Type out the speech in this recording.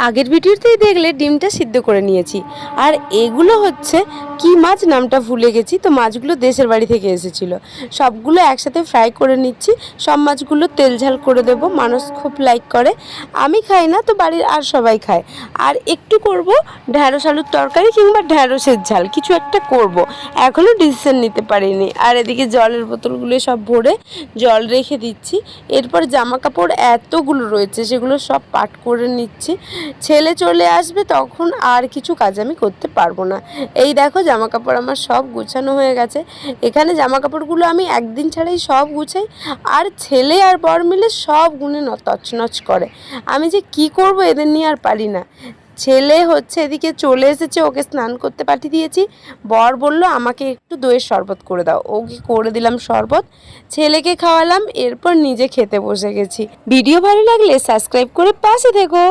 আগের ভিডিওতেই দেখলে ডিমটা সিদ্ধ করে নিয়েছি। আর এগুলো হচ্ছে কি মাছ নামটা ভুলে গেছি, তো মাছগুলো দেশের বাড়ি থেকে এসেছিলো। সবগুলো একসাথে ফ্রাই করে নিচ্ছি। সব মাছগুলো তেল ঝাল করে দেব, মানুষ খুব লাইক করে। আমি খাই না, তো বাড়ির আর সবাই খায়। আর একটু করব ঢ্যাঁড়স আলুর তরকারি কিংবা ঢ্যাঁড়সের ঝাল, কিছু একটা করব, এখনও ডিসিশন নিতে পারিনি। আর এদিকে জলের বোতলগুলো সব ভরে জল রেখে দিচ্ছি। এরপর জামা কাপড় এতগুলো রয়েছে, সেগুলো সব পাট করে নিচ্ছি। ছেলে চলে আসবে, তখন আর কিছু কাজ আমি করতে পারবো না। এই দেখো জামা কাপড় আমার সব গুছানো হয়ে গেছে। এখানে জামা কাপড়গুলো আমি একদিন ছাড়াই সব গুছাই, আর ছেলে আর বর মিলে সব গুনে তছনছ করে। আমি যে কি করব এদের নিয়ে আর পারি না। ছেলে হচ্ছে এদিকে চলে এসেছে, ওকে স্নান করতে পাঠিয়ে দিয়েছি। বর বলল আমাকে একটু দইয়ের শরবত করে দাও, ওকে করে দিলাম শরবত, ছেলেকে খাওয়ালাম, এরপর নিজে খেতে বসে গেছি। ভিডিও ভালো লাগলে সাবস্ক্রাইব করে পাশে থেকো।